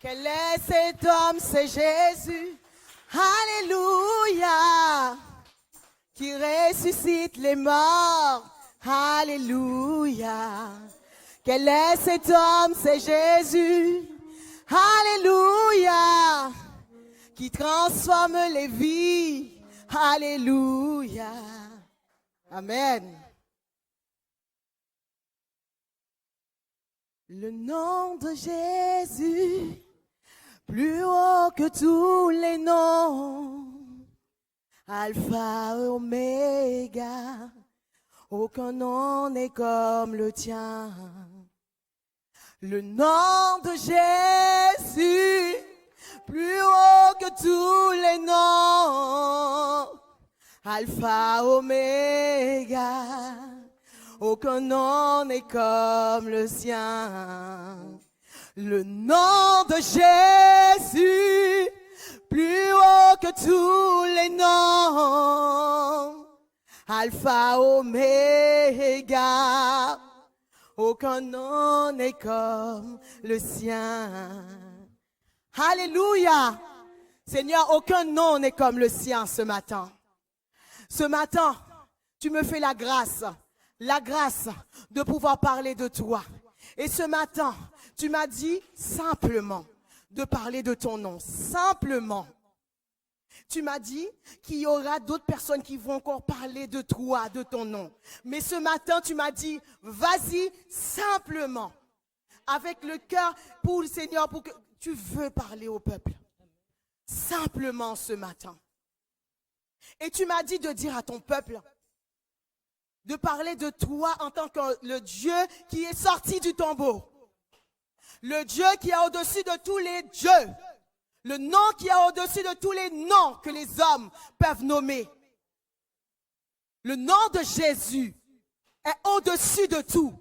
Quel est cet homme? C'est Jésus. Alléluia. Qui ressuscite les morts. Alléluia. Quel est cet homme? C'est Jésus. Alléluia. Qui transforme les vies. Alléluia. Amen. Le nom de Jésus, plus haut que tous les noms, Alpha, Oméga, aucun nom n'est comme le tien. Le nom de Jésus, plus haut que tous les noms, Alpha, Oméga, aucun nom n'est comme le sien. Le nom de Jésus, plus haut que tous les noms. Alpha, Oméga, aucun nom n'est comme le sien. Alléluia. Seigneur, aucun nom n'est comme le sien ce matin. Ce matin, tu me fais la grâce de pouvoir parler de toi. Et ce matin, tu m'as dit simplement de parler de ton nom, simplement. Tu m'as dit qu'il y aura d'autres personnes qui vont encore parler de toi, de ton nom. Mais ce matin, tu m'as dit, vas-y simplement, avec le cœur pour le Seigneur, pour que tu veux parler au peuple. Simplement ce matin. Et tu m'as dit de dire à ton peuple, de parler de toi en tant que le Dieu qui est sorti du tombeau. Le Dieu qui est au-dessus de tous les dieux. Le nom qui est au-dessus de tous les noms que les hommes peuvent nommer. Le nom de Jésus est au-dessus de tout.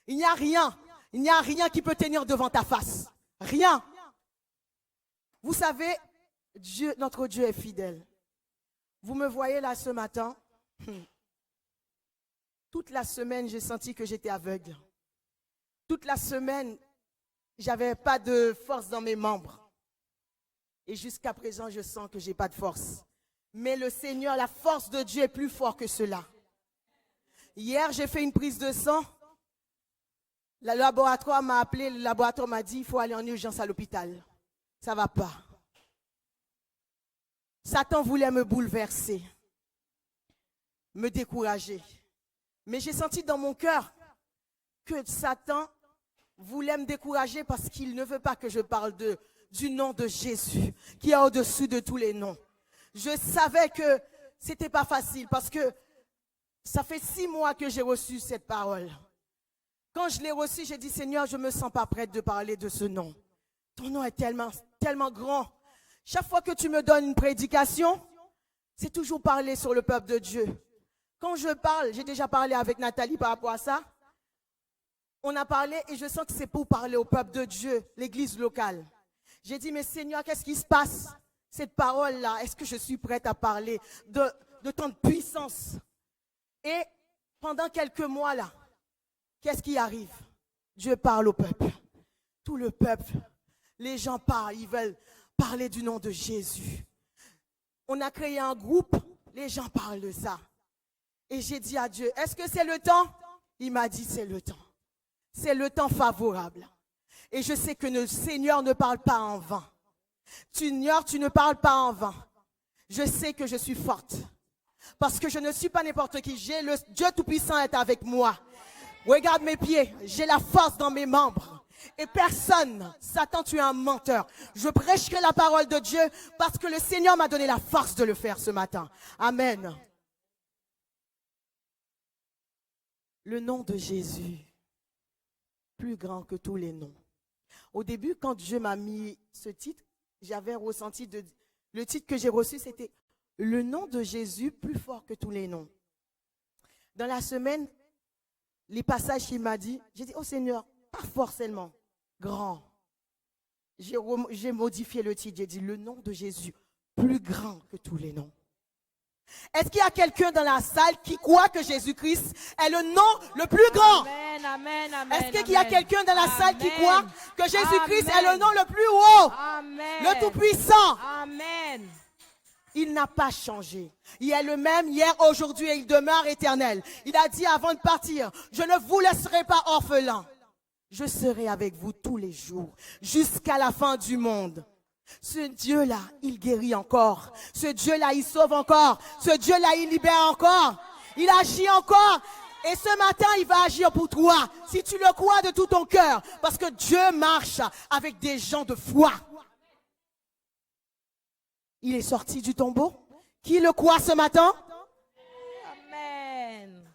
Il n'y a rien qui peut tenir devant ta face. Rien. Vous savez, Dieu, notre Dieu est fidèle. Vous me voyez là ce matin. Toute la semaine, j'ai senti que j'étais aveugle. Toute la semaine, j'avais pas de force dans mes membres. Et jusqu'à présent, je sens que j'ai pas de force. Mais le Seigneur, la force de Dieu est plus fort que cela. Hier, j'ai fait une prise de sang. Le laboratoire m'a appelé, le laboratoire m'a dit, il faut aller en urgence à l'hôpital. Ça va pas. Satan voulait me bouleverser, me décourager. Mais j'ai senti dans mon cœur que Satan voulait me décourager parce qu'il ne veut pas que je parle du nom de Jésus, qui est au-dessus de tous les noms. Je savais que ce n'était pas facile parce que ça fait 6 mois que j'ai reçu cette parole. Quand je l'ai reçue, j'ai dit, Seigneur, je ne me sens pas prête de parler de ce nom. Ton nom est tellement, tellement grand. Chaque fois que tu me donnes une prédication, c'est toujours parler sur le peuple de Dieu. Quand je parle, j'ai déjà parlé avec Nathalie par rapport à ça. On a parlé et je sens que c'est pour parler au peuple de Dieu, l'église locale. J'ai dit, mais Seigneur, qu'est-ce qui se passe? Cette parole-là, est-ce que je suis prête à parler de ton puissance? Et pendant quelques mois là, qu'est-ce qui arrive? Dieu parle au peuple. Tout le peuple, les gens parlent, ils veulent parler du nom de Jésus. On a créé un groupe, les gens parlent de ça. Et j'ai dit à Dieu, est-ce que c'est le temps? Il m'a dit, c'est le temps. C'est le temps favorable. Et je sais que le Seigneur ne parle pas en vain. Seigneur, tu ne parles pas en vain. Je sais que je suis forte. Parce que je ne suis pas n'importe qui. Le Dieu Tout-Puissant est avec moi. Regarde mes pieds. J'ai la force dans mes membres. Et personne, Satan, tu es un menteur. Je prêcherai la parole de Dieu parce que le Seigneur m'a donné la force de le faire ce matin. Amen. Le nom de Jésus, plus grand que tous les noms. Au début, quand Dieu m'a mis ce titre, j'avais ressenti, le titre que j'ai reçu, c'était le nom de Jésus, plus fort que tous les noms. Dans la semaine, les passages qu'il m'a dit, j'ai dit, oh Seigneur, pas forcément grand. J'ai modifié le titre, j'ai dit le nom de Jésus, plus grand que tous les noms. Est-ce qu'il y a quelqu'un dans la salle qui croit que Jésus-Christ est le nom le plus grand? Amen, amen, amen. Est-ce qu'il y a quelqu'un dans la salle qui croit que Jésus-Christ est le Amen. nom le plus haut, Amen. le tout-puissant? Amen. Il n'a pas changé. Il est le même hier, aujourd'hui et il demeure éternel. Il a dit avant de partir, je ne vous laisserai pas orphelins. Je serai avec vous tous les jours, jusqu'à la fin du monde. Ce Dieu-là, il guérit encore. Ce Dieu-là, il sauve encore. Ce Dieu-là, il libère encore. Il agit encore. Et ce matin, il va agir pour toi. Si tu le crois de tout ton cœur. Parce que Dieu marche avec des gens de foi. Il est sorti du tombeau. Qui le croit ce matin? Amen.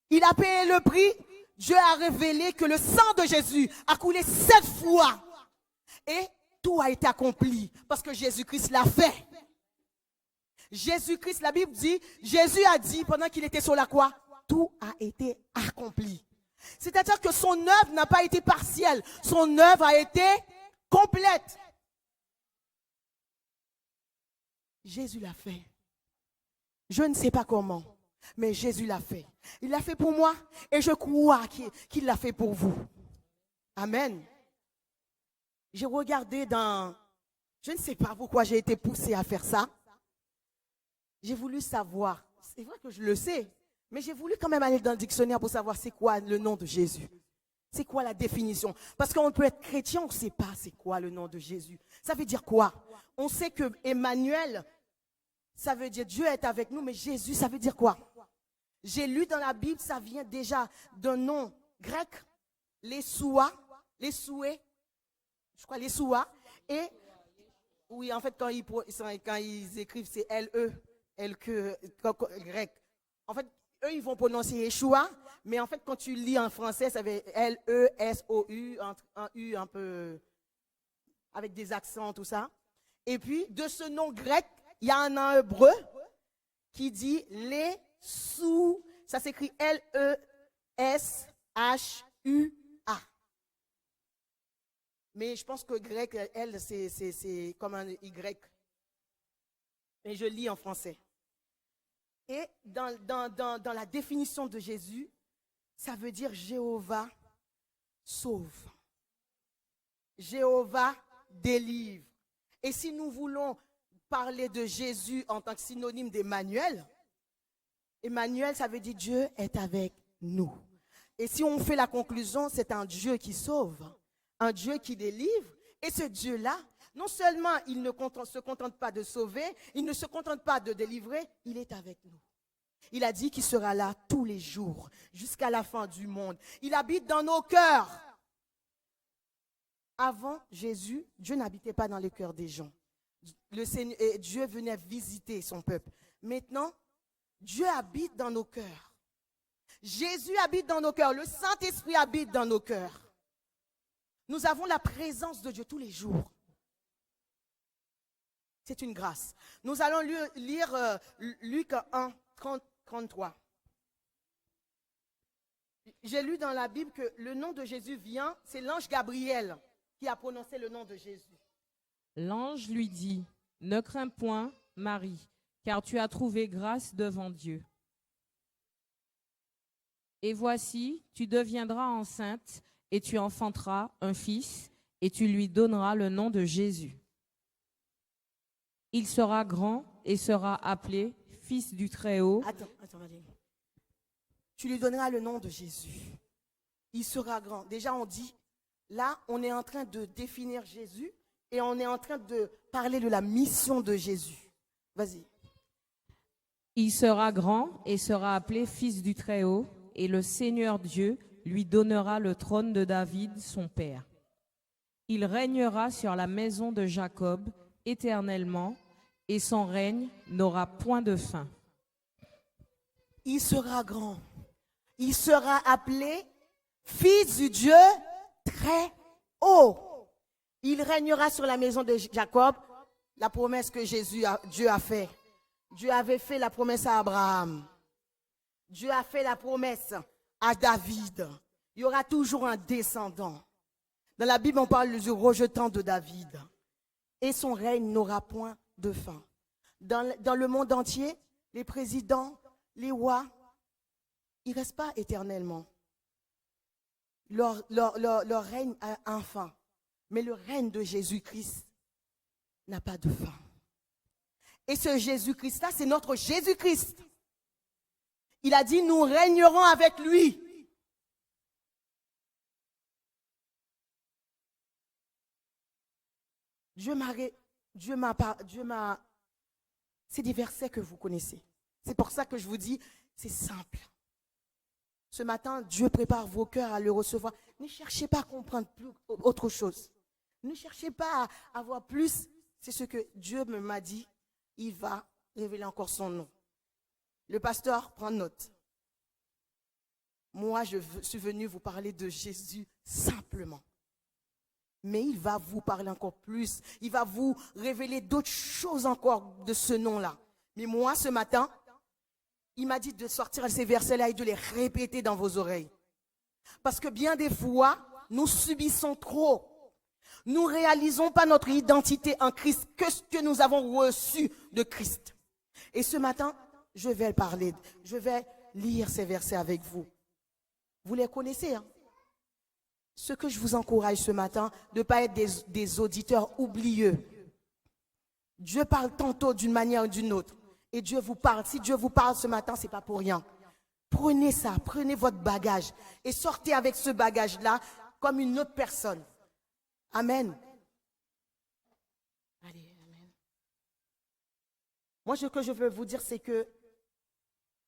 Il a payé le prix. Dieu a révélé que le sang de Jésus a coulé 7 fois. Et tout a été accompli parce que Jésus-Christ l'a fait. Jésus-Christ, la Bible dit, Jésus a dit pendant qu'il était sur la croix, tout a été accompli. C'est-à-dire que son œuvre n'a pas été partielle, son œuvre a été complète. Jésus l'a fait. Je ne sais pas comment, mais Jésus l'a fait. Il l'a fait pour moi et je crois qu'il l'a fait pour vous. Amen. J'ai regardé je ne sais pas pourquoi j'ai été poussée à faire ça. J'ai voulu savoir, c'est vrai que je le sais, mais j'ai voulu quand même aller dans le dictionnaire pour savoir c'est quoi le nom de Jésus. C'est quoi la définition? Parce qu'on peut être chrétien, on ne sait pas c'est quoi le nom de Jésus. Ça veut dire quoi? On sait que Emmanuel, ça veut dire Dieu est avec nous, mais Jésus, ça veut dire quoi? J'ai lu dans la Bible, ça vient déjà d'un nom grec, les Souas, et oui, en fait, quand ils écrivent, c'est L-E, grec. En fait, eux, ils vont prononcer Yeshua, mais en fait, quand tu lis en français, ça fait L-E-S-O-U, un U un peu, avec des accents, tout ça. Et puis, de ce nom grec, il y a un nom hébreu qui dit les sous, ça s'écrit L-E-S-H-U-A. Mais je pense que grec, L, c'est comme un Y. Et je lis en français. Et dans la définition de Jésus, ça veut dire Jéhovah sauve. Jéhovah délivre. Et si nous voulons parler de Jésus en tant que synonyme d'Emmanuel, Emmanuel, ça veut dire Dieu est avec nous. Et si on fait la conclusion, c'est un Dieu qui sauve, un Dieu qui délivre. Et ce Dieu-là, non seulement il ne se contente pas de sauver, il ne se contente pas de délivrer, il est avec nous. Il a dit qu'il sera là tous les jours, jusqu'à la fin du monde. Il habite dans nos cœurs. Avant Jésus, Dieu n'habitait pas dans les cœurs des gens. Dieu venait visiter son peuple. Maintenant, Dieu habite dans nos cœurs. Jésus habite dans nos cœurs. Le Saint-Esprit habite dans nos cœurs. Nous avons la présence de Dieu tous les jours. C'est une grâce. Nous allons lire Luc 1, 33. J'ai lu dans la Bible que le nom de Jésus vient, c'est l'ange Gabriel qui a prononcé le nom de Jésus. L'ange lui dit, « Ne crains point, Marie, car tu as trouvé grâce devant Dieu. Et voici, tu deviendras enceinte et tu enfanteras un fils et tu lui donneras le nom de Jésus. Il sera grand et sera appelé Fils du Très-Haut. » Attends, Valérie. Tu lui donneras le nom de Jésus. Il sera grand. Déjà, on dit, là, on est en train de définir Jésus et on est en train de parler de la mission de Jésus. Vas-y. Il sera grand et sera appelé Fils du Très-Haut, et le Seigneur Dieu lui donnera le trône de David, son père. Il régnera sur la maison de Jacob éternellement, et son règne n'aura point de fin. Il sera grand. Il sera appelé Fils du Dieu très haut. Il régnera sur la maison de Jacob, la promesse que Dieu a fait. Dieu avait fait la promesse à Abraham. Dieu a fait la promesse à David. Il y aura toujours un descendant. Dans la Bible, on parle du rejetant de David. Et son règne n'aura point de fin. Dans le monde entier, les présidents, les rois, ils ne restent pas éternellement. Leur règne a un fin. Mais le règne de Jésus-Christ n'a pas de fin. Et ce Jésus-Christ-là, c'est notre Jésus-Christ. Il a dit, nous régnerons avec lui. C'est des versets que vous connaissez. C'est pour ça que je vous dis, c'est simple. Ce matin, Dieu prépare vos cœurs à le recevoir. Ne cherchez pas à comprendre plus autre chose. Ne cherchez pas à avoir plus. C'est ce que Dieu m'a dit. Il va révéler encore son nom. Le pasteur prend note. Moi, je suis venu vous parler de Jésus simplement. Mais il va vous parler encore plus. Il va vous révéler d'autres choses encore de ce nom-là. Mais moi, ce matin, il m'a dit de sortir ces versets-là et de les répéter dans vos oreilles. Parce que bien des fois, nous subissons trop. Nous ne réalisons pas notre identité en Christ, que ce que nous avons reçu de Christ. Et ce matin, je vais parler, je vais lire ces versets avec vous. Vous les connaissez, hein? Ce que je vous encourage ce matin, de ne pas être des auditeurs oublieux. Dieu parle tantôt d'une manière ou d'une autre. Et Dieu vous parle. Si Dieu vous parle ce matin, ce n'est pas pour rien. Prenez ça, prenez votre bagage et sortez avec ce bagage-là comme une autre personne. Amen. Allez, amen. Moi, ce que je veux vous dire, c'est que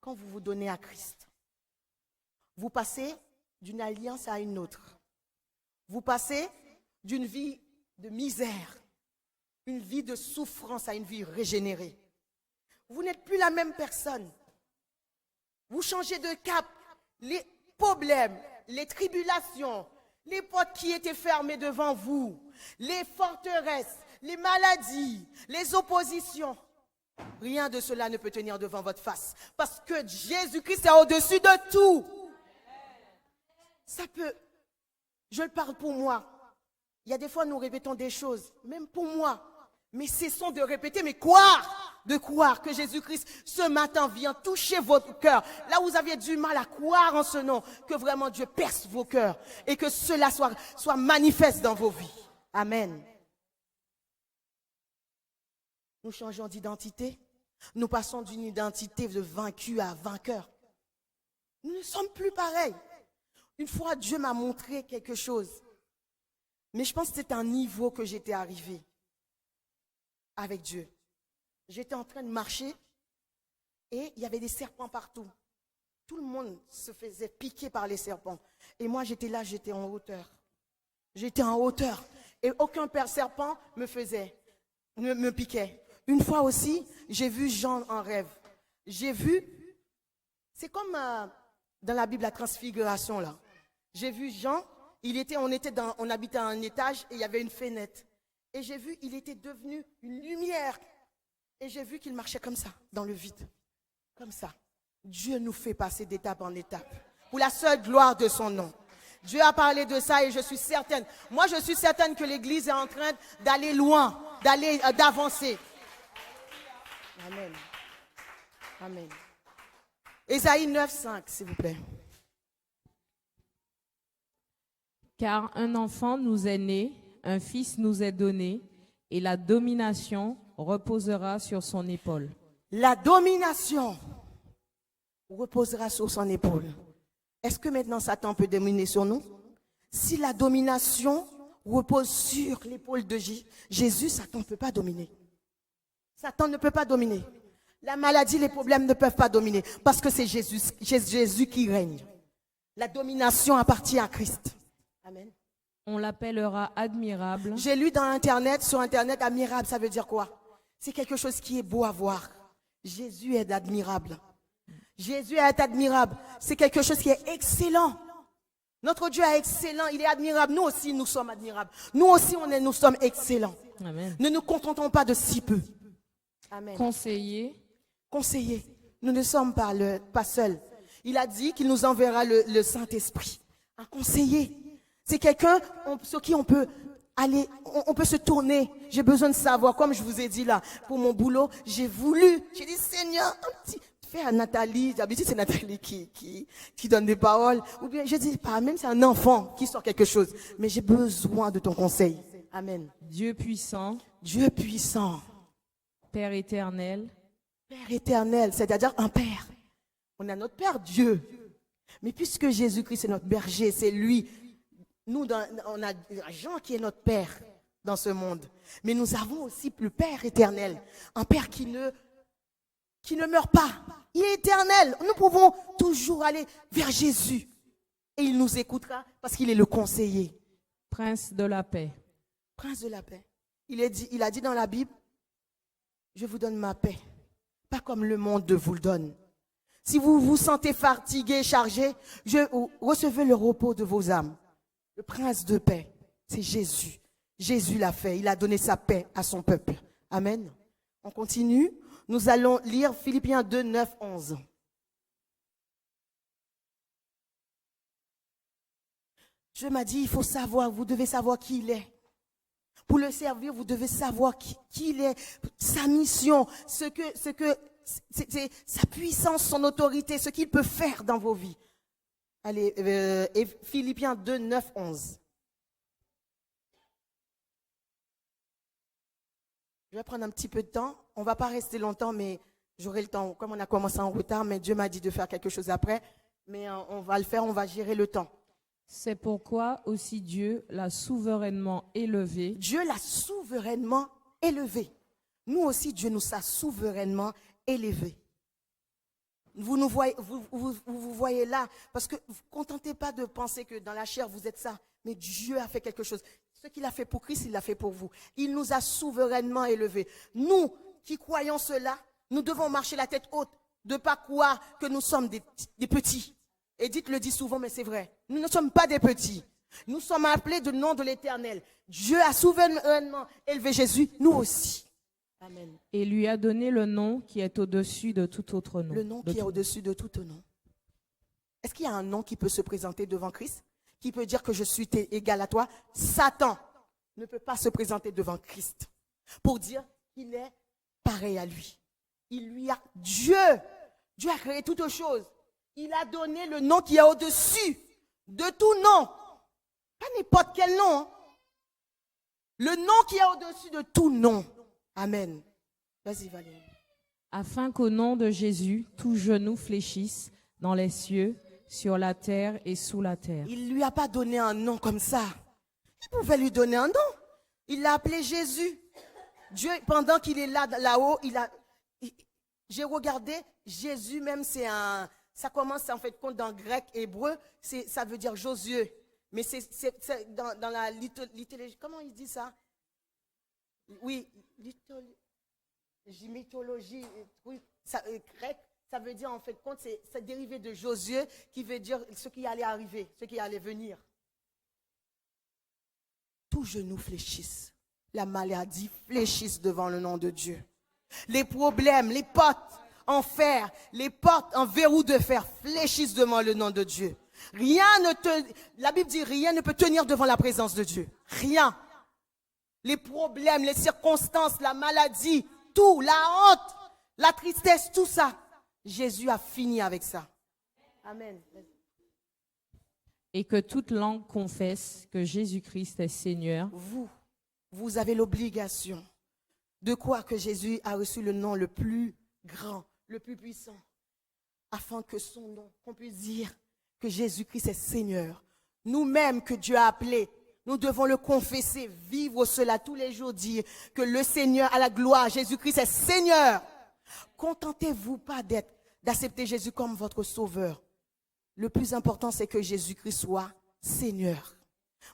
quand vous vous donnez à Christ, vous passez d'une alliance à une autre. Vous passez d'une vie de misère, une vie de souffrance à une vie régénérée. Vous n'êtes plus la même personne. Vous changez de cap. Les problèmes, les tribulations, les portes qui étaient fermées devant vous, les forteresses, les maladies, les oppositions, rien de cela ne peut tenir devant votre face. Parce que Jésus-Christ est au-dessus de tout. Ça peut, je le parle pour moi. Il y a des fois nous répétons des choses, même pour moi. Mais cessons de répéter, mais de croire que Jésus-Christ ce matin vient toucher votre cœur. Là où vous aviez du mal à croire en ce nom, que vraiment Dieu perce vos cœurs et que cela soit manifeste dans vos vies. Amen. Nous changeons d'identité. Nous passons d'une identité de vaincu à vainqueur. Nous ne sommes plus pareils. Une fois, Dieu m'a montré quelque chose. Mais je pense que c'est un niveau que j'étais arrivé avec Dieu. J'étais en train de marcher et il y avait des serpents partout. Tout le monde se faisait piquer par les serpents. Et moi, j'étais là, j'étais en hauteur. J'étais en hauteur. Et aucun serpent me piquait. Une fois aussi, j'ai vu Jean en rêve. J'ai vu, c'est comme dans la Bible, la transfiguration là. J'ai vu Jean, on habitait à un étage et il y avait une fenêtre. Et j'ai vu, il était devenu une lumière. Et j'ai vu qu'il marchait comme ça, dans le vide. Comme ça. Dieu nous fait passer d'étape en étape. Pour la seule gloire de son nom. Dieu a parlé de ça et je suis certaine. Moi, je suis certaine que l'Église est en train d'aller loin, d'avancer. Amen. Amen. Ésaïe 9:5, s'il vous plaît. Car un enfant nous est né, un fils nous est donné, et la domination reposera sur son épaule. La domination reposera sur son épaule. Est-ce que maintenant Satan peut dominer sur nous? Si la domination repose sur l'épaule de Jésus, Satan ne peut pas dominer. Satan ne peut pas dominer. La maladie, les problèmes ne peuvent pas dominer parce que c'est Jésus qui règne. La domination appartient à Christ. Amen. On l'appellera admirable. J'ai lu sur Internet, admirable, ça veut dire quoi? C'est quelque chose qui est beau à voir. Jésus est admirable. Jésus est admirable. C'est quelque chose qui est excellent. Notre Dieu est excellent, il est admirable. Nous aussi, nous sommes admirables. Nous aussi, nous sommes excellents. Amen. Ne nous contentons pas de si peu. Amen. Conseiller. Nous ne sommes pas seuls. Il a dit qu'il nous enverra le Saint-Esprit. Un conseiller. C'est quelqu'un sur qui on peut Allez, on peut se tourner. J'ai besoin de savoir, comme je vous ai dit là, pour mon boulot, j'ai dit Seigneur, fais à Nathalie, d'habitude c'est Nathalie qui donne des paroles, ou bien je dis pas, même c'est un enfant qui sort quelque chose, mais j'ai besoin de ton conseil. Amen. Dieu puissant, Dieu puissant, Père éternel, Père éternel, c'est-à-dire un Père. On a notre Père Dieu. Mais puisque Jésus-Christ est notre berger, c'est lui. Nous, on a Jean qui est notre Père dans ce monde. Mais nous avons aussi le Père éternel. Un Père qui ne meurt pas. Il est éternel. Nous pouvons toujours aller vers Jésus. Et il nous écoutera parce qu'il est le conseiller. Prince de la paix. Prince de la paix. Il a dit dans la Bible, je vous donne ma paix. Pas comme le monde vous le donne. Si vous vous sentez fatigué, chargé, recevez le repos de vos âmes. Le prince de paix, c'est Jésus. Jésus l'a fait. Il a donné sa paix à son peuple. Amen. On continue. Nous allons lire Philippiens 2, 9, 11. Dieu m'a dit, il faut savoir, vous devez savoir qui il est. Pour le servir, vous devez savoir qui il est, sa mission, c'est sa puissance, son autorité, ce qu'il peut faire dans vos vies. Allez, Philippiens 2, 9, 11. Je vais prendre un petit peu de temps. On ne va pas rester longtemps, mais j'aurai le temps. Comme on a commencé en retard, mais Dieu m'a dit de faire quelque chose après. Mais on va le faire, on va gérer le temps. C'est pourquoi aussi Dieu l'a souverainement élevé. Dieu l'a souverainement élevé. Nous aussi, Dieu nous a souverainement élevés. Vous nous voyez, vous voyez là, parce que vous ne contentez pas de penser que dans la chair, vous êtes ça. Mais Dieu a fait quelque chose. Ce qu'il a fait pour Christ, il l'a fait pour vous. Il nous a souverainement élevés. Nous qui croyons cela, nous devons marcher la tête haute, de ne pas croire que nous sommes des petits. Edith le dit souvent, mais c'est vrai. Nous ne sommes pas des petits. Nous sommes appelés du nom de l'Éternel. Dieu a souverainement élevé Jésus, nous aussi. Amen. Et lui a donné le nom qui est au-dessus de tout autre nom. Le nom qui est au-dessus de tout nom. Est-ce qu'il y a un nom qui peut se présenter devant Christ? Qui peut dire que je suis égal à toi? Satan ne peut pas se présenter devant Christ pour dire qu'il est pareil à lui. Dieu a créé toutes choses. Il a donné le nom qui est au-dessus de tout nom. Pas n'importe quel nom. Le nom qui est au-dessus de tout nom. Amen. Vas-y, Valérie. Afin qu'au nom de Jésus, tout genou fléchisse dans les cieux, sur la terre et sous la terre. Il ne lui a pas donné un nom comme ça. Il pouvait lui donner un nom. Il l'a appelé Jésus. Dieu, pendant qu'il est là-haut, j'ai regardé, Jésus même, ça commence en fait compte dans grec, hébreu, ça veut dire Josué. Mais c'est dans la liturgie, comment il dit ça? Oui, mythologie, oui, grec, ça veut dire en fait compte, c'est dérivé de Josué qui veut dire ce qui allait arriver, ce qui allait venir. Tout genou fléchisse, la maladie fléchisse devant le nom de Dieu. Les problèmes, les portes en fer, les portes en verrou de fer fléchissent devant le nom de Dieu. La Bible dit rien ne peut tenir devant la présence de Dieu. Rien. Les problèmes, les circonstances, la maladie, tout, la honte, la tristesse, tout ça. Jésus a fini avec ça. Amen. Et que toute langue confesse que Jésus-Christ est Seigneur. Vous avez l'obligation de croire que Jésus a reçu le nom le plus grand, le plus puissant, afin que son nom, qu'on puisse dire que Jésus-Christ est Seigneur. Nous-mêmes que Dieu a appelés, nous devons le confesser, vivre cela tous les jours, dire que le Seigneur a la gloire, Jésus-Christ est Seigneur. Contentez-vous pas d'accepter Jésus comme votre sauveur. Le plus important, c'est que Jésus-Christ soit Seigneur.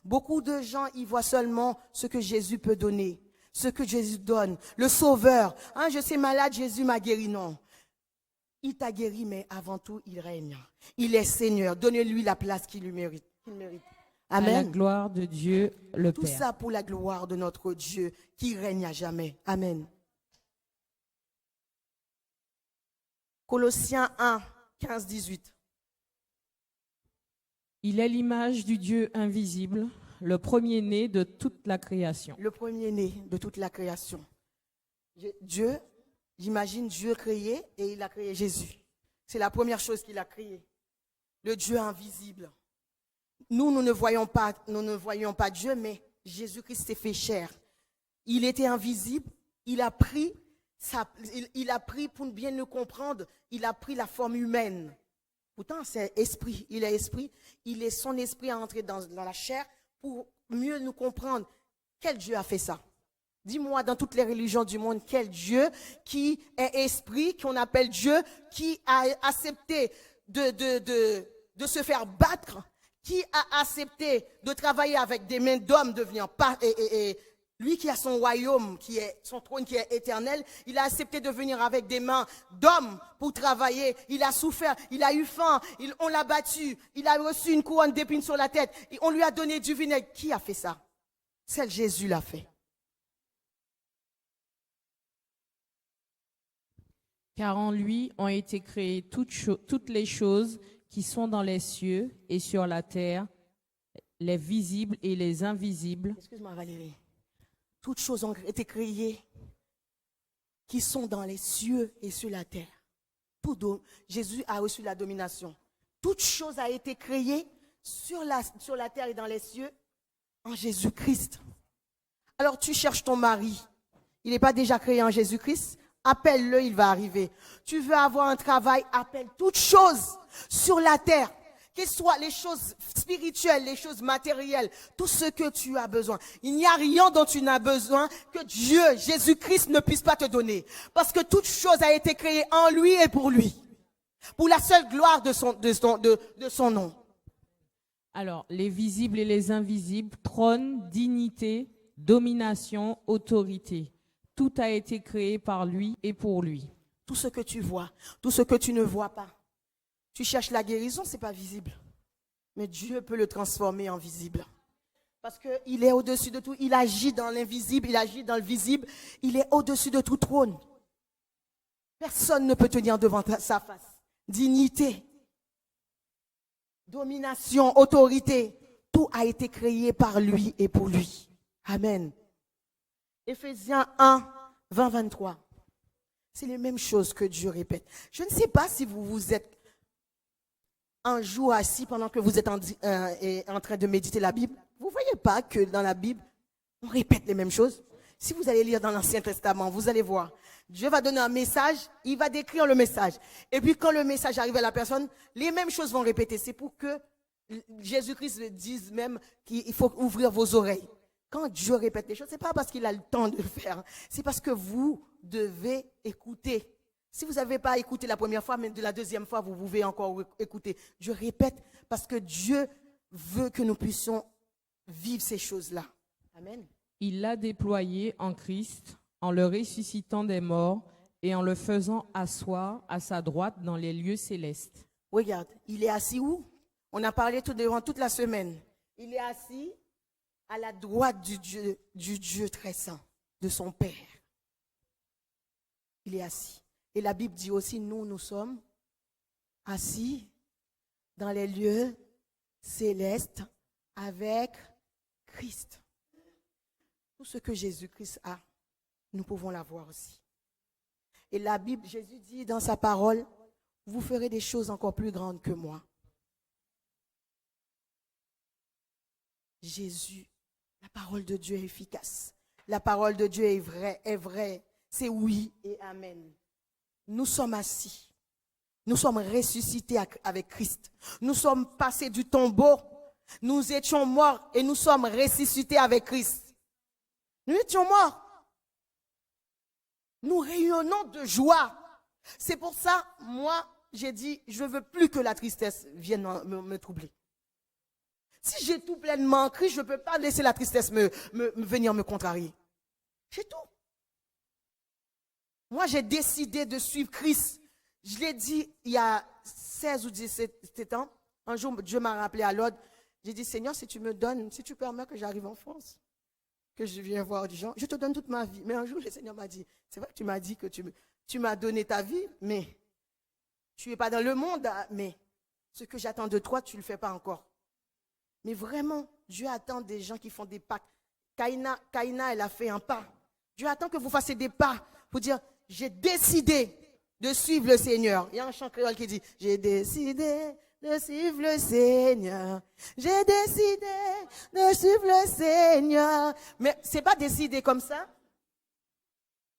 Beaucoup de gens y voient seulement ce que Jésus peut donner, ce que Jésus donne, le sauveur. Je suis malade, Jésus m'a guéri. Non. Il t'a guéri, mais avant tout, il règne. Il est Seigneur. Donnez-lui la place qu'il mérite. Amen. À la gloire de Dieu, le Tout Père. Tout ça pour la gloire de notre Dieu qui règne à jamais. Amen. Colossiens 1, 15, 18. Il est l'image du Dieu invisible, le premier-né de toute la création. Le premier-né de toute la création. Dieu, j'imagine Dieu créé et il a créé Jésus. C'est la première chose qu'il a créée. Le Dieu invisible. Nous ne voyons pas Dieu, mais Jésus-Christ s'est fait chair. Il était invisible, il a pris pour bien nous comprendre, il a pris la forme humaine. Pourtant, c'est esprit, il est esprit, son esprit est entré dans la chair pour mieux nous comprendre. Quel Dieu a fait ça? Dis-moi, dans toutes les religions du monde, quel Dieu qui est esprit, qu'on appelle Dieu, qui a accepté de se faire battre, qui a accepté de travailler avec des mains d'hommes, devenir pas et lui qui a son royaume, qui est son trône qui est éternel, il a accepté de venir avec des mains d'hommes pour travailler. Il a souffert, il a eu faim, on l'a battu, il a reçu une couronne d'épines sur la tête, et on lui a donné du vinaigre. Qui a fait ça? Seul Jésus l'a fait. Car en lui ont été créées toutes les choses qui sont dans les cieux et sur la terre, les visibles et les invisibles. Excuse-moi Valérie. Toutes choses ont été créées qui sont dans les cieux et sur la terre. Jésus a reçu la domination. Toute chose a été créée sur la terre et dans les cieux en Jésus-Christ. Alors tu cherches ton mari. Il n'est pas déjà créé en Jésus-Christ? Appelle-le, il va arriver. Tu veux avoir un travail? Appelle toutes choses sur la terre. Qu'elles soient les choses spirituelles, les choses matérielles, tout ce que tu as besoin. Il n'y a rien dont tu n'as besoin que Dieu, Jésus-Christ, ne puisse pas te donner. Parce que toute chose a été créée en lui et pour lui. Pour la seule gloire de son nom. Alors, les visibles et les invisibles, trône, dignité, domination, autorité. Tout a été créé par lui et pour lui. Tout ce que tu vois, tout ce que tu ne vois pas. Tu cherches la guérison, ce n'est pas visible. Mais Dieu peut le transformer en visible. Parce qu'il est au-dessus de tout. Il agit dans l'invisible, il agit dans le visible. Il est au-dessus de tout trône. Personne ne peut tenir devant sa face. Dignité, domination, autorité. Tout a été créé par lui et pour lui. Amen. Éphésiens 1, 20, 23. C'est les mêmes choses que Dieu répète. Je ne sais pas si vous êtes un jour assis pendant que vous êtes en train de méditer la Bible. Vous ne voyez pas que dans la Bible, on répète les mêmes choses? Si vous allez lire dans l'Ancien Testament, vous allez voir. Dieu va donner un message, il va décrire le message. Et puis quand le message arrive à la personne, les mêmes choses vont répéter. C'est pour que Jésus-Christ dise même qu'il faut ouvrir vos oreilles. Quand Dieu répète les choses, ce n'est pas parce qu'il a le temps de le faire. C'est parce que vous devez écouter. Si vous n'avez pas écouté la première fois, mais de la deuxième fois, vous pouvez encore écouter. Dieu répète parce que Dieu veut que nous puissions vivre ces choses-là. Amen. Il l'a déployé en Christ, en le ressuscitant des morts et en le faisant asseoir à sa droite dans les lieux célestes. Regarde, il est assis où? On a parlé durant toute la semaine. Il est assis à la droite du Dieu très saint, de son Père. Il est assis. Et la Bible dit aussi, nous sommes assis dans les lieux célestes avec Christ. Tout ce que Jésus-Christ a, nous pouvons l'avoir aussi. Et la Bible, Jésus dit dans sa parole, vous ferez des choses encore plus grandes que moi. Jésus, la parole de Dieu est efficace. La parole de Dieu est vraie. C'est oui et amen. Nous sommes assis. Nous sommes ressuscités avec Christ. Nous sommes passés du tombeau. Nous étions morts et nous sommes ressuscités avec Christ. Nous étions morts. Nous rayonnons de joie. C'est pour ça, moi, j'ai dit, je ne veux plus que la tristesse vienne me troubler. Si j'ai tout pleinement en Christ, je ne peux pas laisser la tristesse venir me contrarier. J'ai tout. Moi, j'ai décidé de suivre Christ. Je l'ai dit il y a 16 ou 17 ans. Un jour, Dieu m'a rappelé à l'ordre. J'ai dit, Seigneur, si tu me donnes, si tu permets que j'arrive en France, que je viens voir des gens, je te donne toute ma vie. Mais un jour, le Seigneur m'a dit, c'est vrai que tu m'as dit que tu m'as donné ta vie, mais tu n'es pas dans le monde, mais ce que j'attends de toi, tu ne le fais pas encore. Mais vraiment, Dieu attend des gens qui font des pas. Kaïna, elle a fait un pas. Dieu attend que vous fassiez des pas pour dire, j'ai décidé de suivre le Seigneur. Il y a un chant créole qui dit, j'ai décidé de suivre le Seigneur. J'ai décidé de suivre le Seigneur. Mais c'est pas décider comme ça.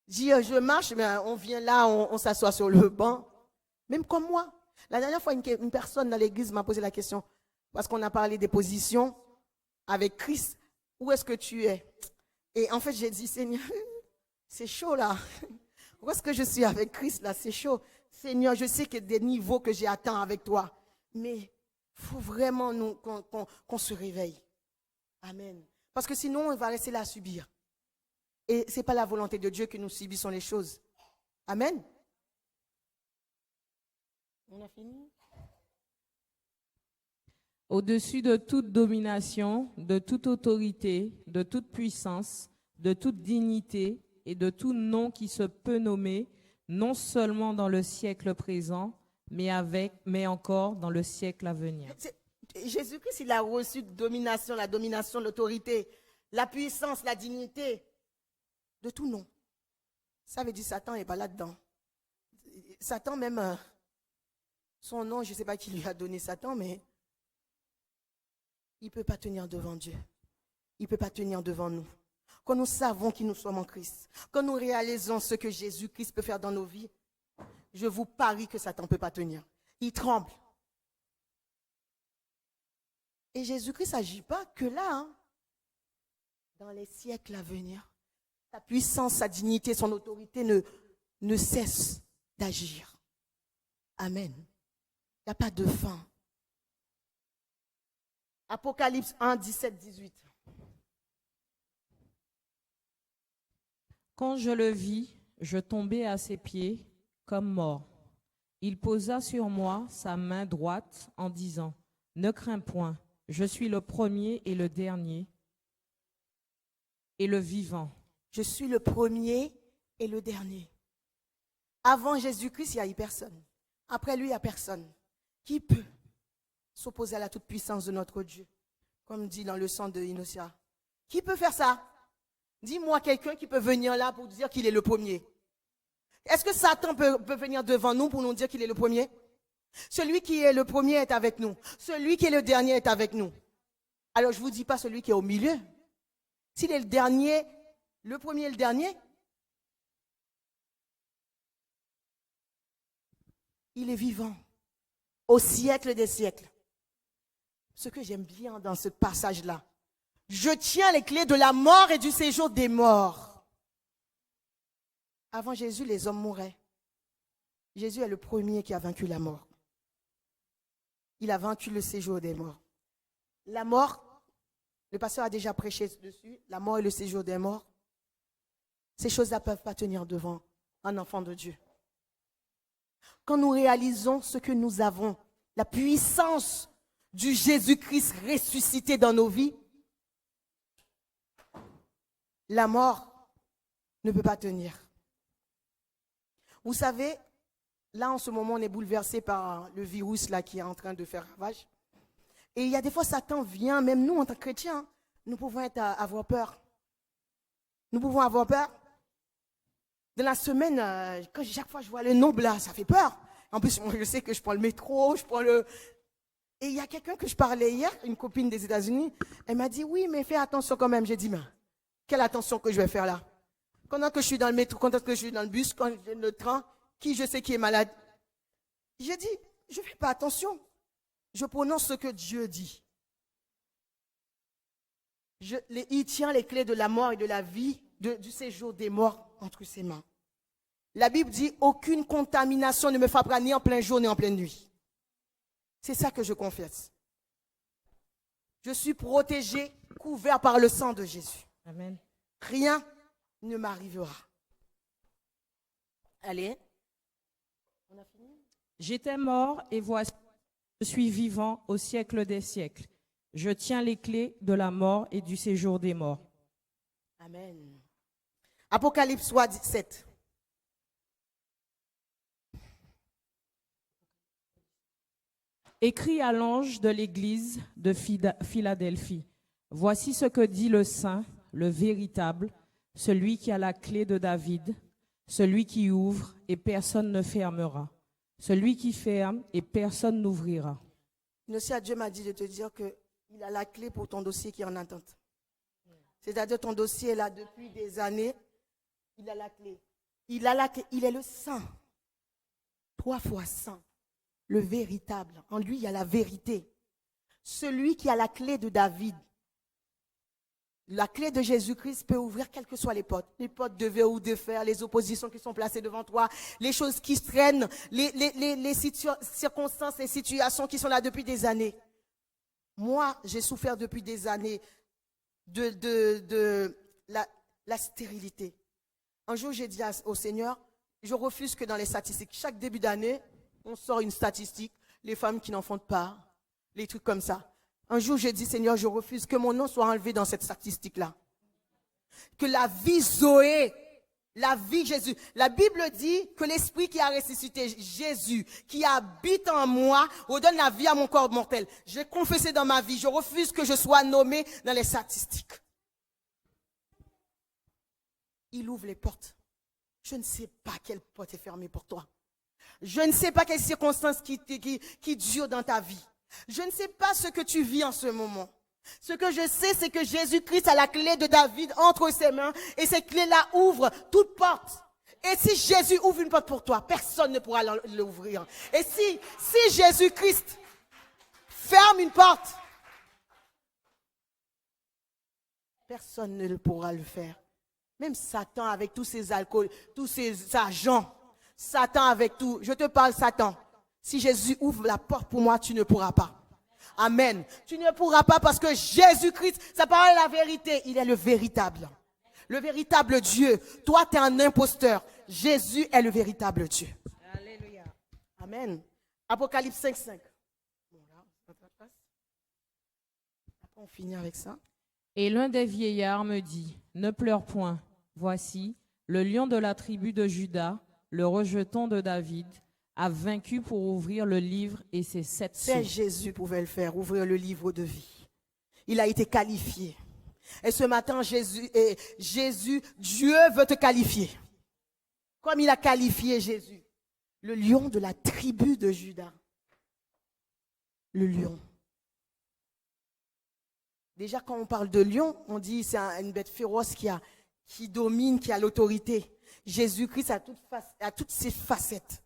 Dire, je marche, mais on vient là, on s'assoit sur le banc. Même comme moi. La dernière fois, une personne dans l'église m'a posé la question, parce qu'on a parlé des positions avec Christ. Où est-ce que tu es? Et en fait, j'ai dit, Seigneur, c'est chaud là. Où est-ce que je suis avec Christ là? C'est chaud. Seigneur, je sais qu'il y a des niveaux que j'ai atteints avec toi. Mais il faut vraiment qu'on se réveille. Amen. Parce que sinon, on va rester là à subir. Et ce n'est pas la volonté de Dieu que nous subissons les choses. Amen. On a fini? Au-dessus de toute domination, de toute autorité, de toute puissance, de toute dignité et de tout nom qui se peut nommer, non seulement dans le siècle présent, mais encore dans le siècle à venir. Jésus-Christ, il a reçu la domination, l'autorité, la puissance, la dignité, de tout nom. Ça veut dire Satan n'est pas là-dedans. Satan même, son nom, je ne sais pas qui lui a donné Satan, mais il ne peut pas tenir devant Dieu. Il ne peut pas tenir devant nous. Quand nous savons qui nous sommes en Christ, quand nous réalisons ce que Jésus-Christ peut faire dans nos vies, je vous parie que Satan ne peut pas tenir. Il tremble. Et Jésus-Christ n'agit pas que là, hein. Dans les siècles à venir. Sa puissance, sa dignité, son autorité ne cessent d'agir. Amen. Il n'y a pas de fin. Apocalypse 1, 17, 18. Quand je le vis, je tombai à ses pieds comme mort. Il posa sur moi sa main droite en disant, « Ne crains point, je suis le premier et le dernier et le vivant. » Je suis le premier et le dernier. Avant Jésus-Christ, il n'y a eu personne. Après lui, il n'y a personne. Qui peut s'opposer à la toute-puissance de notre Dieu? Comme dit dans le chant de Inosia. Qui peut faire ça? Dis-moi quelqu'un qui peut venir là pour dire qu'il est le premier. Est-ce que Satan peut venir devant nous pour nous dire qu'il est le premier? Celui qui est le premier est avec nous. Celui qui est le dernier est avec nous. Alors je ne vous dis pas celui qui est au milieu. S'il est le dernier, le premier et le dernier, il est vivant au siècle des siècles. Ce que j'aime bien dans ce passage-là, je tiens les clés de la mort et du séjour des morts. Avant Jésus, les hommes mouraient. Jésus est le premier qui a vaincu la mort. Il a vaincu le séjour des morts. La mort, le pasteur a déjà prêché dessus, la mort et le séjour des morts. Ces choses-là ne peuvent pas tenir devant un enfant de Dieu. Quand nous réalisons ce que nous avons, la puissance du Jésus-Christ ressuscité dans nos vies, la mort ne peut pas tenir. Vous savez, là en ce moment, on est bouleversé par le virus là, qui est en train de faire ravage. Et il y a des fois, Satan vient, même nous en tant que chrétiens, nous pouvons avoir peur. Nous pouvons avoir peur. Dans la semaine, chaque fois que je vois le nombre là, ça fait peur. En plus, moi, je sais que je prends le métro, Et il y a quelqu'un que je parlais hier, une copine des États-Unis, elle m'a dit, oui, mais fais attention quand même. J'ai dit, mais quelle attention que je vais faire là? Quand que je suis dans le métro, quand que je suis dans le bus, quand je suis dans le train, qui je sais qui est malade? J'ai dit, je ne fais pas attention. Je prononce ce que Dieu dit. Il tient les clés de la mort et de la vie, du séjour des morts entre ses mains. La Bible dit, aucune contamination ne me frappera ni en plein jour ni en pleine nuit. C'est ça que je confesse. Je suis protégé, couvert par le sang de Jésus. Amen. Rien ne m'arrivera. Allez. On a fini? J'étais mort et voici, je suis vivant au siècle des siècles. Je tiens les clés de la mort et du séjour des morts. Amen. Apocalypse 3, 17. Écrit à l'ange de l'église de Philadelphie. Voici ce que dit le Saint, le véritable, celui qui a la clé de David, celui qui ouvre et personne ne fermera, celui qui ferme et personne n'ouvrira. Innocent, Dieu m'a dit de te dire qu'il a la clé pour ton dossier qui est en attente. C'est-à-dire ton dossier est là depuis des années, il a la clé. Il a la clé, il est le Saint. 3 fois Saint, le véritable. En lui, il y a la vérité. Celui qui a la clé de David. La clé de Jésus-Christ peut ouvrir quelles que soient les portes de verre ou de fer, les oppositions qui sont placées devant toi, les choses qui traînent, les circonstances, les situations qui sont là depuis des années. Moi, j'ai souffert depuis des années de la stérilité. Un jour, j'ai dit au Seigneur, je refuse que dans les statistiques, chaque début d'année, on sort une statistique, les femmes qui n'en font pas, les trucs comme ça. Un jour, j'ai dit, Seigneur, je refuse que mon nom soit enlevé dans cette statistique-là. Que la vie Zoé, la vie Jésus. La Bible dit que l'esprit qui a ressuscité Jésus, qui habite en moi, redonne la vie à mon corps mortel. J'ai confessé dans ma vie, je refuse que je sois nommé dans les statistiques. Il ouvre les portes. Je ne sais pas quelle porte est fermée pour toi. Je ne sais pas quelles circonstances qui durent dans ta vie. Je ne sais pas ce que tu vis en ce moment. Ce que je sais, c'est que Jésus-Christ a la clé de David entre ses mains et cette clé-là ouvre toute porte. Et si Jésus ouvre une porte pour toi, personne ne pourra l'ouvrir. Et si Jésus-Christ ferme une porte, personne ne pourra le faire. Même Satan avec tous ses alcools, tous ses agents, Satan avec tout. Je te parle Satan. Si Jésus ouvre la porte pour moi, tu ne pourras pas. Amen. Tu ne pourras pas parce que Jésus-Christ, sa parole est la vérité. Il est le véritable. Le véritable Dieu. Toi, tu es un imposteur. Jésus est le véritable Dieu. Alléluia. Amen. Apocalypse 5:5. Après, on finit avec ça. Et l'un des vieillards me dit, ne pleure point. Voici, le lion de la tribu de Juda, le rejeton de David, a vaincu pour ouvrir le livre et ses 7 sceaux. Seul Jésus pouvait le faire, ouvrir le livre de vie. Il a été qualifié. Et ce matin, Jésus, Dieu veut te qualifier. Comme il a qualifié Jésus. Le lion de la tribu de Juda. Le lion. Déjà, quand on parle de lion, on dit c'est une bête féroce qui domine, qui a l'autorité. Jésus-Christ a toutes ses facettes.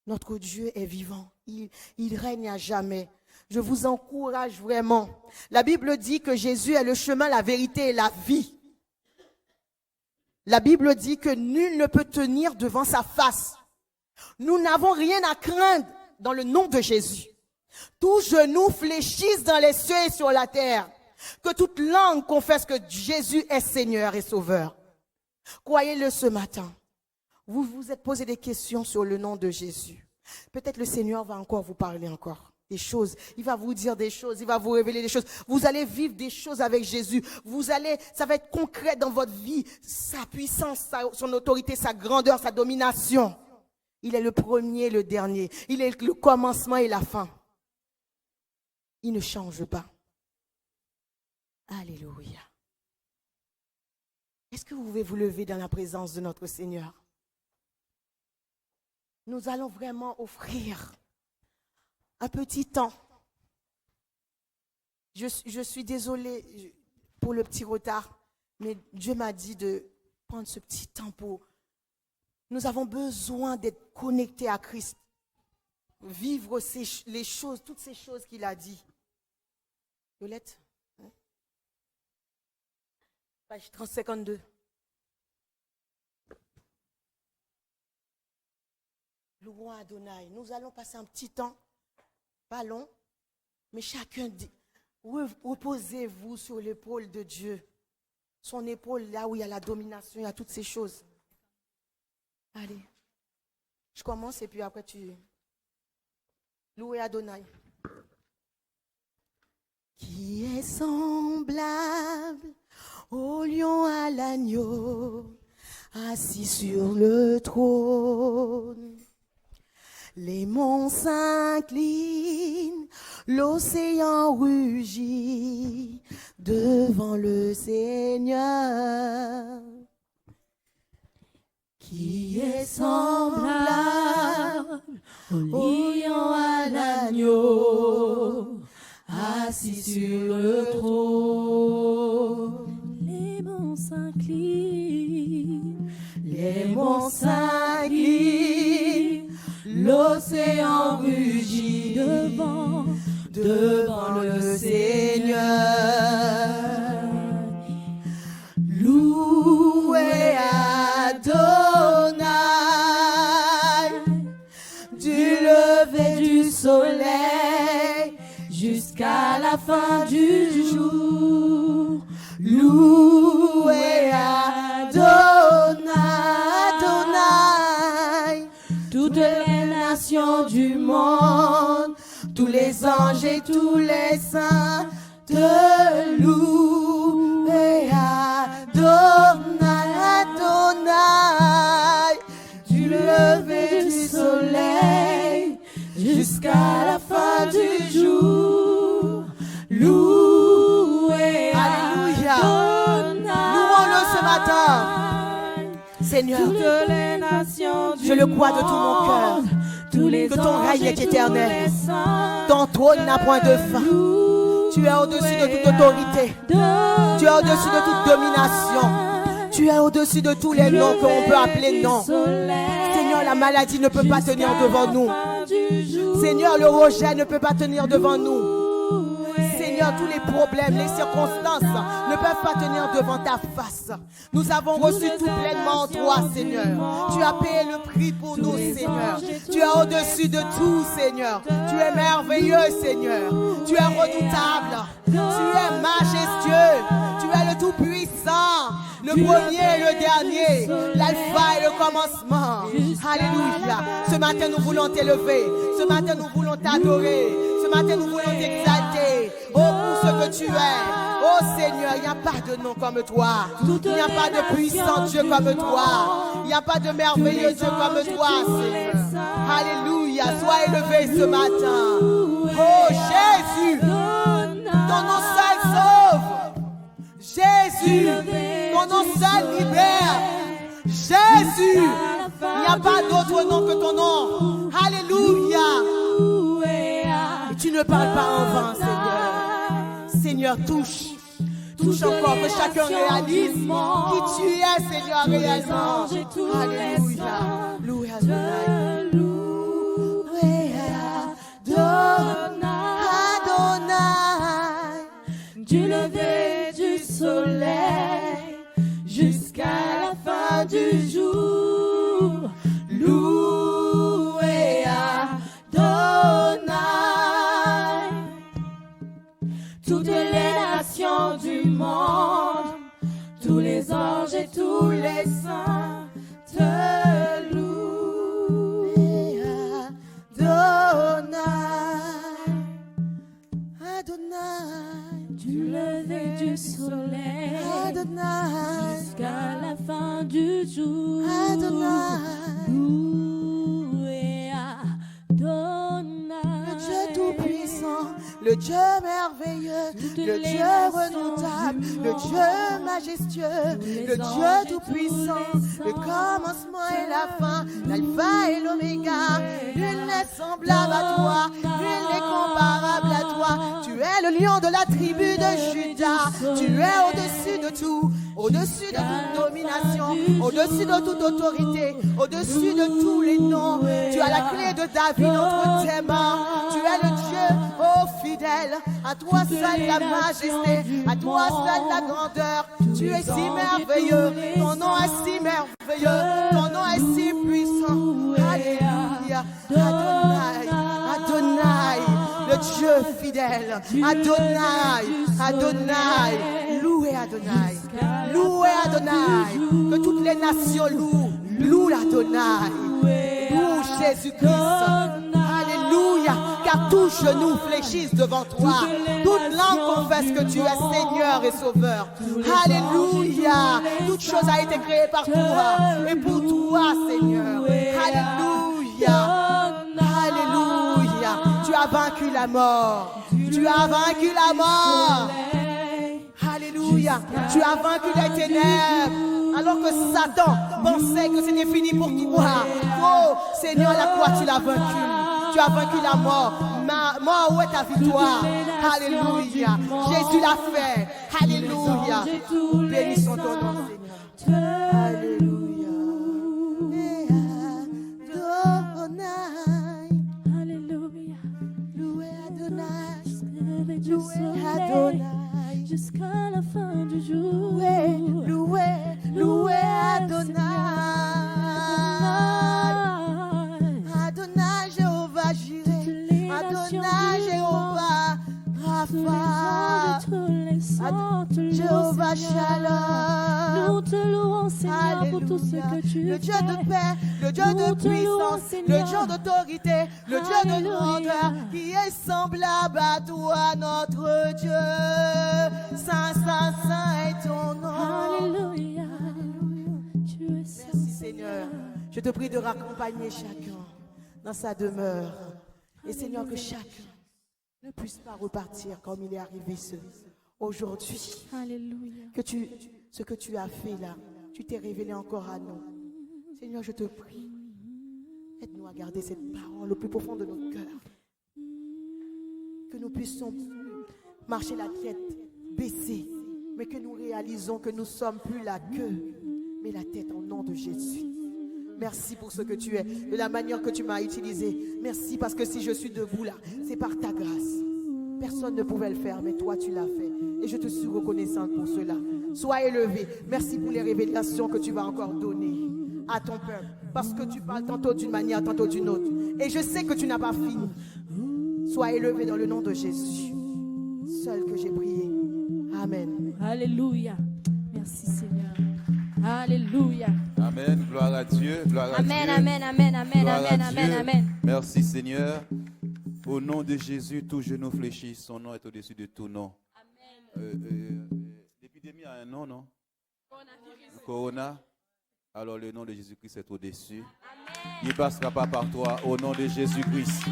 Notre Dieu est vivant. Il règne à jamais. Je vous encourage vraiment. La Bible dit que Jésus est le chemin, la vérité et la vie. La Bible dit que nul ne peut tenir devant sa face. Nous n'avons rien à craindre dans le nom de Jésus. Tous genoux fléchissent dans les cieux et sur la terre. Que toute langue confesse que Jésus est Seigneur et Sauveur. Croyez-le ce matin. Vous vous êtes posé des questions sur le nom de Jésus. Peut-être le Seigneur va encore vous parler encore des choses. Il va vous dire des choses, il va vous révéler des choses. Vous allez vivre des choses avec Jésus. Ça va être concret dans votre vie. Sa puissance, son autorité, sa grandeur, sa domination. Il est le premier, le dernier. Il est le commencement et la fin. Il ne change pas. Alléluia. Est-ce que vous pouvez vous lever dans la présence de notre Seigneur? Nous allons vraiment offrir un petit temps. Je suis désolée pour le petit retard, mais Dieu m'a dit de prendre ce petit temps pour... Nous avons besoin d'être connectés à Christ, vivre les choses, toutes ces choses qu'il a dit. Violette, page 30-52. Louons Adonai. Nous allons passer un petit temps, pas long, mais chacun dit, reposez-vous sur l'épaule de Dieu. Son épaule, là où il y a la domination, il y a toutes ces choses. Allez, je commence et puis après tu... Louez Adonai. Qui est semblable au lion à l'agneau, assis sur le trône. Les monts s'inclinent, l'océan rugit devant le Seigneur. Qui est semblable au lion à l'agneau, assis sur le trône. Les monts s'inclinent, Les monts s'inclinent, l'océan rugit devant le Seigneur. Louez Adonai, du lever du soleil jusqu'à la fin du jour. Louez Adonai, toutes les nations du monde, tous les anges et tous les saints te louent. Adonai, du lever du soleil jusqu'à la fin du jour. Louez Alléluia. Louons-le ce matin. Seigneur, toutes les nations du je le crois de tout mon cœur, monde, tous les que ton anges règne et est tous éternel. les saints ton trône n'a point de fin. Tu es au-dessus de toute autorité. Tu es au-dessus de toute domination. Tu es au-dessus de tous les noms qu'on peut appeler noms. Seigneur, la maladie ne peut pas tenir devant nous. Seigneur, le rejet ne peut pas tenir devant nous. Seigneur, tous les problèmes, les circonstances ne peuvent pas tenir devant ta face. Nous avons reçu tout pleinement en toi, Seigneur. Tu as payé le prix pour nous, Seigneur. Tu es au-dessus de tout, Seigneur. Tu es merveilleux, Seigneur. Tu es redoutable. Tu es majestueux. Tu es le tout-puissant, le premier et le dernier, l'alpha et le commencement. Alléluia. Ce matin, nous voulons t'élever. Ce matin, nous voulons t'adorer. Ce matin, nous voulons t'exalter. Oh, pour ce que tu es. Oh Seigneur, il n'y a pas de nom comme toi. Il n'y a pas de puissant Dieu comme toi. Il n'y a pas de merveilleux Dieu comme toi, Seigneur. Alléluia. Sois élevé ce matin. Oh Jésus, ton nom seul sauve. Jésus, ton nom seul libère. Jésus, il n'y a pas d'autre nom que ton nom. Alléluia. Et tu ne parles pas en vain, Seigneur. Seigneur, touche. Touche encore, que chacun réalise qui tu es, Seigneur, réellement. Alléluia. Loué Adonai. Loué Adonai. Du lever du soleil jusqu'à la fin du jour. Loué Adonai. Toutes les nations du monde, tous les anges et tous les saints te louent. Adonai. Du lever du soleil Adonai. jusqu'à la fin du jour. Adonai. Loué Adonai. Le Dieu tout-puissant, le Dieu merveilleux, le Dieu redoutable, le Dieu majestueux, le Dieu tout-puissant, le commencement et la fin, l'alpha et l'oméga. Nul n'est semblable à toi, nul n'est comparable à toi. Tu es le lion de la tribu de Juda. Tu es au-dessus de tout, au-dessus de toute domination, au-dessus de toute autorité, au-dessus de tous les noms. Tu as la clé de David entre tes mains. Tu es le Dieu, oh fidèle. À toi seul la majesté, à toi seul la grandeur. Tu es si merveilleux, ton nom est si merveilleux, ton nom est si puissant. Alléluia. Adonai, Adonai, le Dieu fidèle. Adonai, Adonai, loué Adonai, loué Adonai. Que toutes les nations louent l'Adonai, louent Jésus-Christ. Alléluia, car tous genoux fléchissent devant toi. Toute langue confesse que tu es Seigneur et Sauveur. Alléluia, toute chose a été créée par toi et pour toi, Seigneur. Alléluia, as vaincu la mort. Tu as vaincu la mort. Alléluia. Tu as vaincu les ténèbres. Alors que Satan pensait que c'était fini pour toi. Oh, Seigneur, à la croix, tu l'as vaincu. Tu as vaincu la mort. Mort, où est ta victoire? Alléluia. Jésus l'a fait. Alléluia. Bénissons ton nom, Seigneur. Alléluia. Alléluia. Loué Adonai. Lever du Loué soleil Adonai. jusqu'à la fin du jour. Loué Adonai. Adonai Jéhovah Jireh. Adonai Jéhovah Rapha. Jéhovah Shalom. Nous te louons, Seigneur, pour tout ce que tu Le Dieu fais. de paix, le Dieu Nous de te louons, puissance, Seigneur. le Dieu d'autorité, le Dieu de Alléluia. grandeur, qui est semblable à toi, notre Dieu. Saint, Saint, Saint est ton nom. Alléluia. Tu es saint, Merci Seigneur. Je te prie de raccompagner chacun dans sa demeure. Et Seigneur, que chacun ne puisse pas repartir comme il est arrivé aujourd'hui. Alléluia. Que ce que tu as fait là, tu t'es révélé encore à nous. Seigneur, je te prie, aide-nous à garder cette parole au plus profond de notre cœur. Que nous puissions marcher la tête baissée, mais que nous réalisons que nous sommes plus la queue, mais la tête au nom de Jésus. Merci pour ce que tu es, de la manière que tu m'as utilisé. Merci parce que si je suis debout là, c'est par ta grâce. Personne ne pouvait le faire, mais toi tu l'as fait. Et je te suis reconnaissante pour cela. Sois élevé. Merci pour les révélations que tu vas encore donner à ton peuple. Parce que tu parles tantôt d'une manière, tantôt d'une autre. Et je sais que tu n'as pas fini. Sois élevé dans le nom de Jésus. Seul que j'ai prié. Amen. Alléluia. Merci, Seigneur. Alléluia. Amen. Gloire à Dieu. Gloire à Amen, Dieu. amen, amen, amen, Gloire à amen, amen, Dieu. amen. Merci Seigneur. Au nom de Jésus, tout genou fléchit. Son nom est au-dessus de tout nom. L'épidémie a un nom, non? Corona. Alors le nom de Jésus-Christ est au-dessus. Il ne passera pas par toi. Au nom de Jésus-Christ.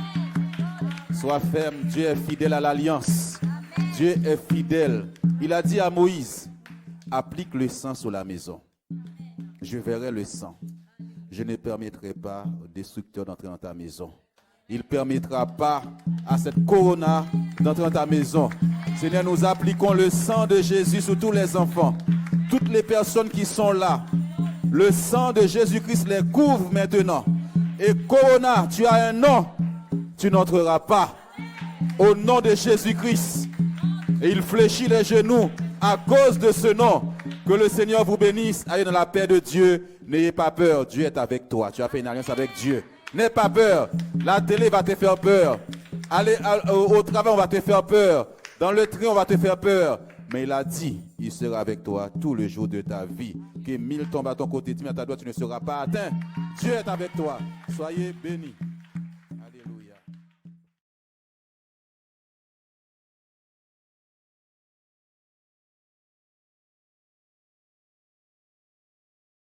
Sois ferme. Dieu est fidèle à l'alliance. Dieu est fidèle. Il a dit à Moïse, applique le sang sur la maison. Je verrai le sang. Je ne permettrai pas au destructeur d'entrer dans ta maison. Il ne permettra pas à cette corona d'entrer dans ta maison. Seigneur, nous appliquons le sang de Jésus sur tous les enfants. Toutes les personnes qui sont là. Le sang de Jésus-Christ les couvre maintenant. Et corona, tu as un nom. Tu n'entreras pas. Au nom de Jésus-Christ. Et il fléchit les genoux à cause de ce nom. Que le Seigneur vous bénisse. Allez dans la paix de Dieu. N'ayez pas peur. Dieu est avec toi. Tu as fait une alliance avec Dieu. N'aie pas peur. La télé va te faire peur. Aller au travail, on va te faire peur. Dans le train, on va te faire peur. Mais il a dit, il sera avec toi tout le jour de ta vie. Que 1000 tombent à ton côté, 10 000 à ta droite, tu ne seras pas atteint. Dieu est avec toi. Soyez bénis.